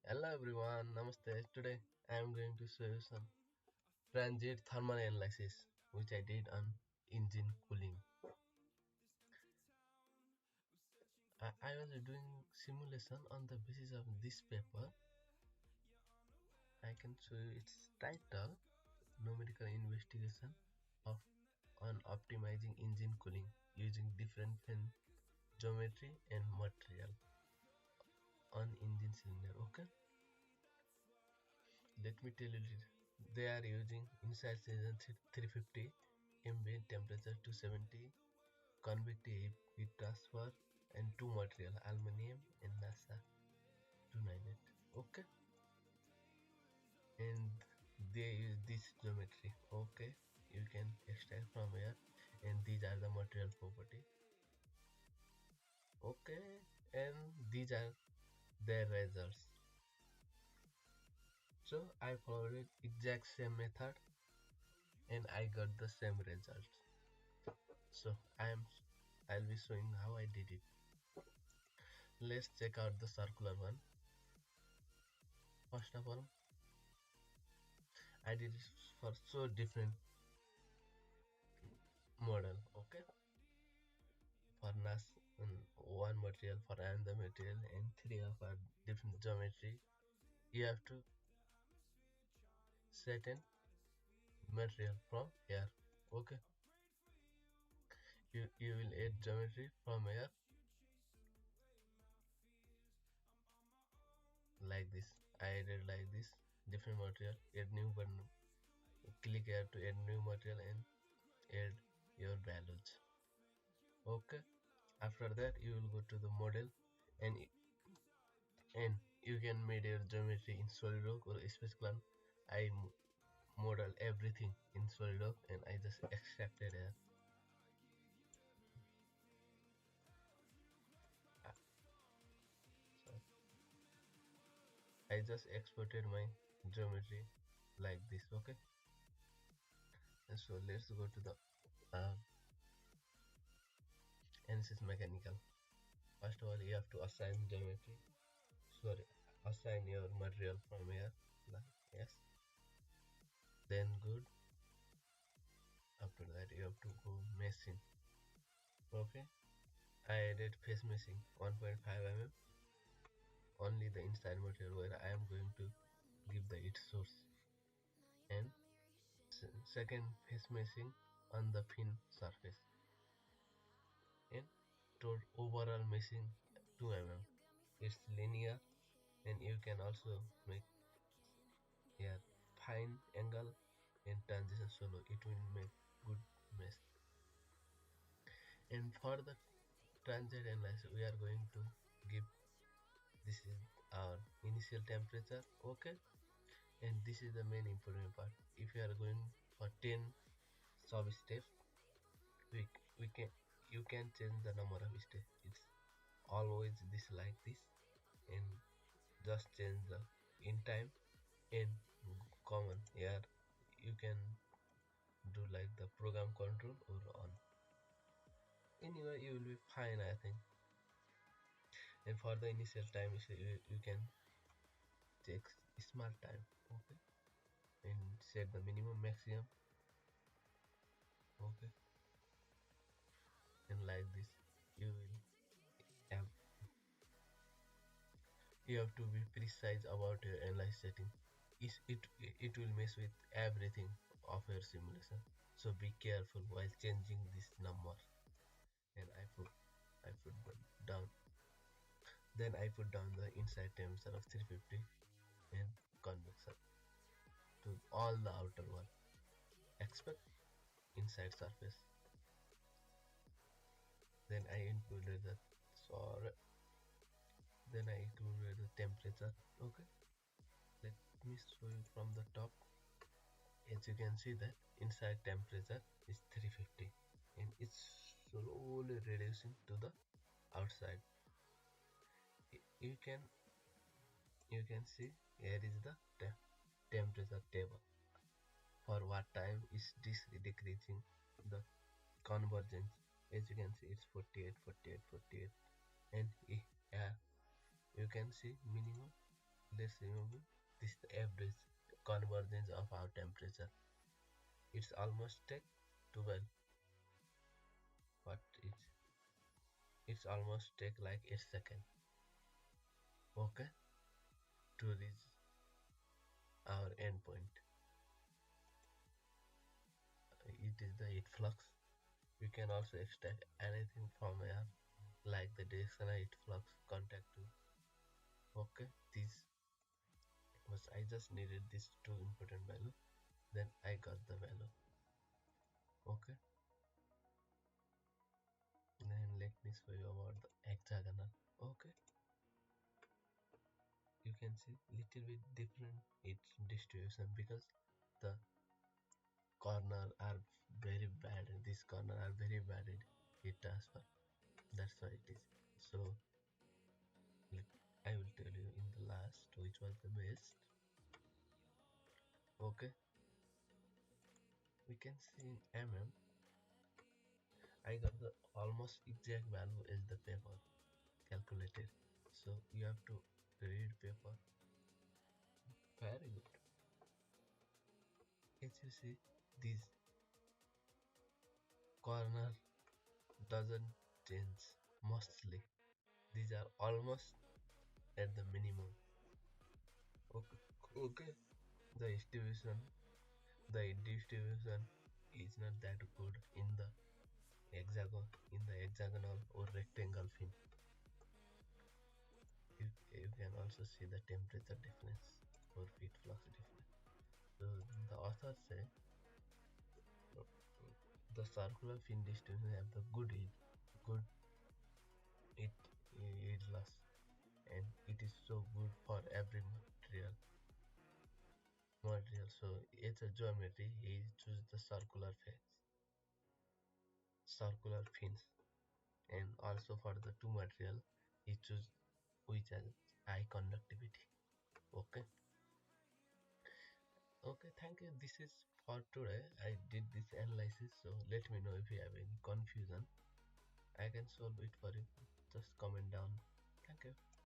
Hello everyone, Namaste. Today I am going to show you some transient thermal analysis which I did on engine cooling. I was doing simulation on the basis of this paper. I can show you its title, Numerical Investigation of on Optimizing Engine Cooling using different fan geometry and material on engine cylinder. Okay, let me tell you, they are using inside cylinder 350, ambient temperature 270, convective heat transfer, and two material, aluminum and NASA 298. Okay, and they use this geometry. Okay, you can extract from here, and these are the material property. Okay, and these are their results. So I followed exact same method and I got the same results. So I'll be showing how I did it. Let's check out the circular one. First of all, I did it for so different model. Okay, for NAS, one material for another material, and three of our different geometry. You have to set in material from here. Okay, you will add geometry from here like this. I added like this different material. Add new button. Click here to add new material and add your values. Okay, after that you will go to the model and you can make your geometry in SolidWorks or SpaceClan. I model everything in SolidWorks and I just extracted it. So I just exported my geometry like this. Okay, and so let's go to the ANSYS mechanical. First of all, you have to assign geometry. Sorry, assign your material from here. Yes. Then good. After that, you have to go meshing. Okay. I added face meshing 1.5 mm. Only the inside material where I am going to give the its source. And second face meshing on the fin surface. And overall meshing 2 mm. It's linear and you can also make here fine angle and transition solo. It will make good mesh. And for the transient analysis, we are going to give this is our initial temperature. Okay, and this is the main important part. If you are going for 10 sub steps, we can you can change the number of steps. It's always this like this, and just change the in time and common here. You can do like the program control or on. Anyway, you will be fine, I think. And for the initial time, you can take smart time. Okay, and set the minimum maximum. Okay, and like this you will have you have to be precise about your analyze setting. It will mess with everything of your simulation, so be careful while changing this number. And I put down, then I put down the inside temperature of 350 and convection to all the outer one except inside surface. Then I included the sorry then I included the temperature. Okay, let me show you from the top. As you can see that inside temperature is 350 and it's slowly reducing to the outside. You can see here is the temperature table. For what time is this decreasing the convergence? As you can see, it's 48, 48, 48, and here you can see minimum let's remember this is the average convergence of our temperature. It's almost take 12, but it's almost take like a second, okay, to reach our endpoint. It is the heat flux. We can also extract anything from air, like the directional heat flux, contact to. Okay, this was I just needed these two important value, then I got the value. Okay, then let me show you about the hexagonal. Okay, you can see little bit different its distribution because the corner are very bad, and this corner are very bad at heat transfer. That's why it is. So I will tell you in the last which was the best. Okay, we can see in mm. I got the almost exact value as the paper calculated. So you have to read paper. Very good. As you see, this corner doesn't change mostly. These are almost at the minimum. Okay, okay. The distribution is not that good in the hexagonal or rectangle fin. You can also see the temperature difference or heat flux difference. So the authors say uh, the circular fin distribution have the good it yield loss, and it is so good for every material. So it's a geometry. He choose the circular fins, and also for the two material, he choose which has high conductivity. Okay. Okay, thank you. This is for today. I did this analysis, so let me know if you have any confusion. I can solve it for you. Just comment down. Thank you.